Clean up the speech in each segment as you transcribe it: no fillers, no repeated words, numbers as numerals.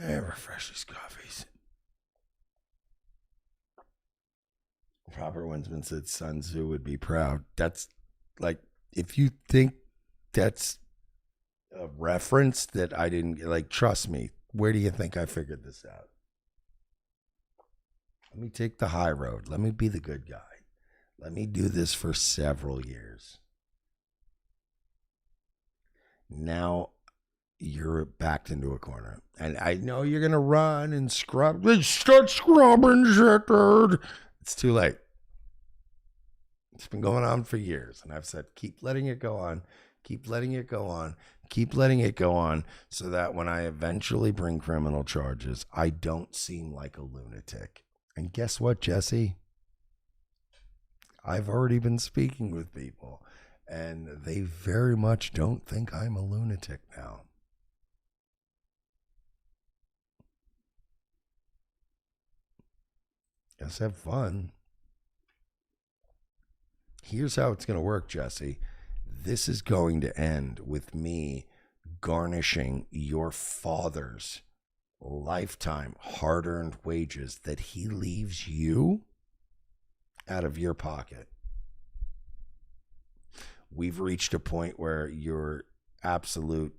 Refresh these coffees. Robert Winsman said Sun Tzu would be proud. That's like, if you think that's a reference that I didn't, like, trust me, where do you think I figured this out? Let me take the high road. Let me be the good guy. Let me do this for several years. Now you're backed into a corner. And I know you're going to run and scrub. Start scrubbing shit, dude. It's too late. It's been going on for years. And I've said, keep letting it go on. Keep letting it go on. Keep letting it go on, so that when I eventually bring criminal charges, I don't seem like a lunatic. And guess what, Jesse? I've already been speaking with people, and they very much don't think I'm a lunatic now. Let's have fun. Here's how it's going to work, Jesse. This is going to end with me garnishing your father's lifetime hard-earned wages that he leaves you out of your pocket. We've reached a point where you're absolute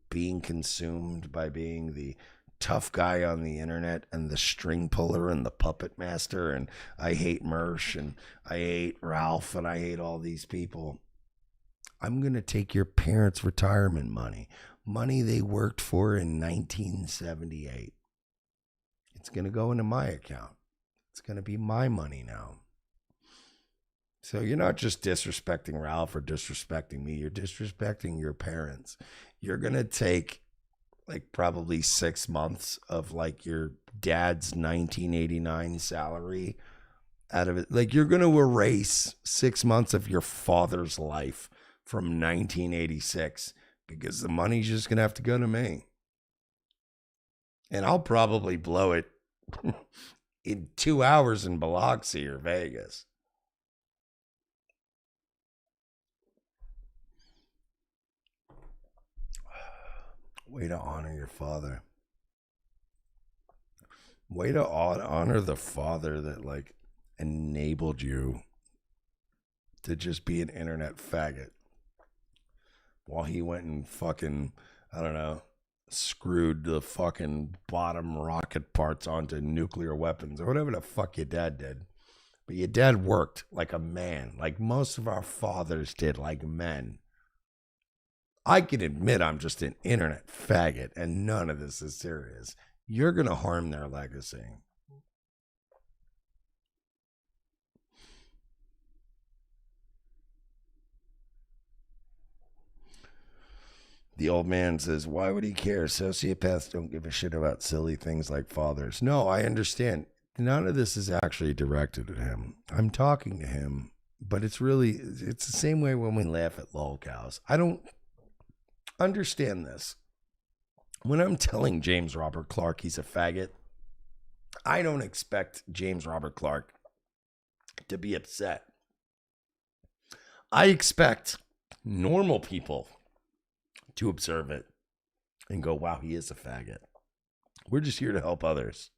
being consumed by being the tough guy on the internet and the string puller and the puppet master, and I hate Mersh and I hate Ralph and I hate all these people. I'm going to take your parents' retirement money they worked for in 1978. It's going to go into my account. It's going to be my money now. So you're not just disrespecting Ralph or disrespecting me. You're disrespecting your parents. You're going to take like probably 6 months of like your dad's 1989 salary out of it. Like, you're going to erase 6 months of your father's life from 1986, because the money's just going to have to go to me. And I'll probably blow it in 2 hours in Biloxi or Vegas. Way to honor your father. Way to honor the father that like enabled you to just be an internet faggot, while he went and fucking, I don't know, screwed the fucking bottom rocket parts onto nuclear weapons or whatever the fuck your dad did. But your dad worked like a man, like most of our fathers did, like men. I can admit I'm just an internet faggot and none of this is serious. You're going to harm their legacy. The old man says, why would he care? Sociopaths don't give a shit about silly things like fathers. No, I understand. None of this is actually directed at him. I'm talking to him, but it's the same way when we laugh at lolcows. I don't understand this. When I'm telling James Robert Clark he's a faggot, I don't expect James Robert Clark to be upset. I expect normal people to observe it and go, wow, he is a faggot. We're just here to help others.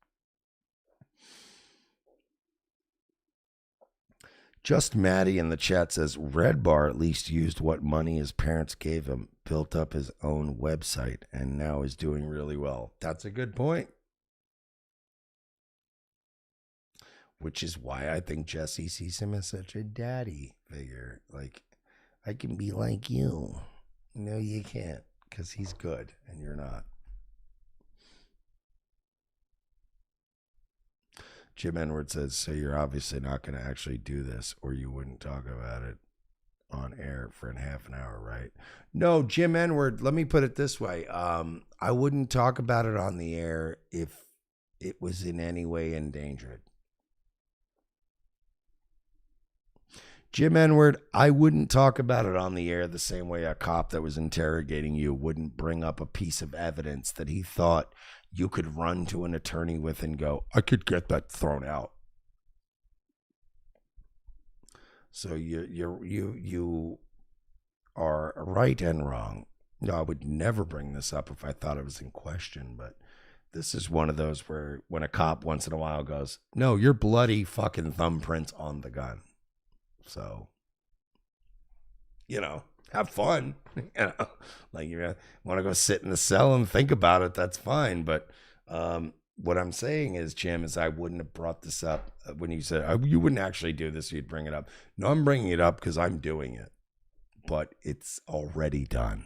Just Maddie in the chat says, Red Bar at least used what money his parents gave him, built up his own website, and now is doing really well. That's a good point. Which is why I think Jesse sees him as such a daddy figure. Like, I can be like you. No, you can't, because he's good and you're not. Jim Edward says, so you're obviously not going to actually do this, or you wouldn't talk about it on air for half an hour, right? No, Jim Edward, let me put it this way. I wouldn't talk about it on the air if it was in any way endangered. Jim Edward, I wouldn't talk about it on the air the same way a cop that was interrogating you wouldn't bring up a piece of evidence that he thought you could run to an attorney with and go, I could get that thrown out. So you are right and wrong. No, I would never bring this up if I thought it was in question, but This is one of those where when a cop once in a while goes, no, your bloody fucking thumbprints on the gun. So, have fun. Like you want to go sit in the cell and think about it, that's fine. But what I'm saying is, Jim, is I wouldn't have brought this up when you said you wouldn't actually do this. You'd bring it up. No, I'm bringing it up because I'm doing it, but it's already done.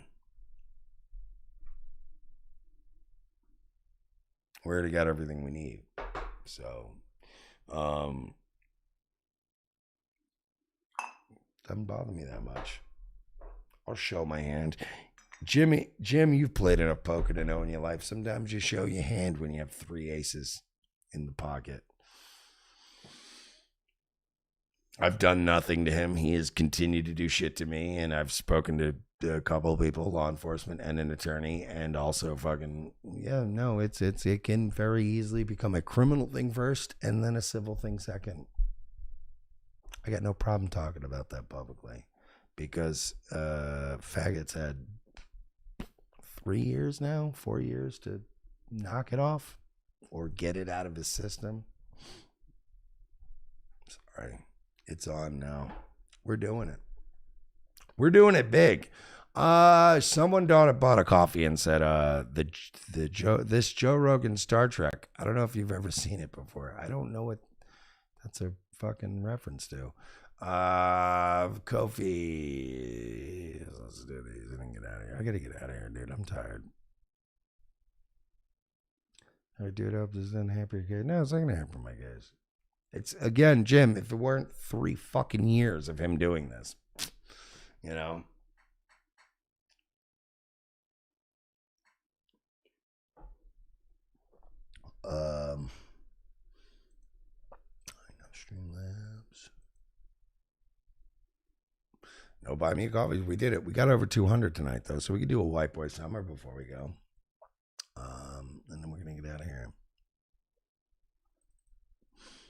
We already got everything we need. So, doesn't bother me that much. I'll show my hand. Jim, you've played enough poker to know in your life, sometimes you show your hand when you have 3 aces in the pocket. I've done nothing to him. He has continued to do shit to me, and I've spoken to a couple of people, law enforcement and an attorney, and also it can very easily become a criminal thing first and then a civil thing second. I got no problem talking about that publicly because faggots had 4 years to knock it off or get it out of his system. Sorry, it's on now. We're doing it. We're doing it big. Someone bought a coffee and said, this Joe Rogan Star Trek. I don't know if you've ever seen it before. I don't know what that's a fucking reference to. Kofi. Let's do these and get out of here. I gotta get out of here, dude. I'm tired. All right, dude, I hope this doesn't hamper your case. No, it's not gonna hamper my case. It's, again, Jim, if it weren't 3 fucking years of him doing this, Streamlabs. No, buy me a coffee. We did it. We got over 200 tonight, though, so we could do a white boy summer before we go. And then we're gonna get out of here.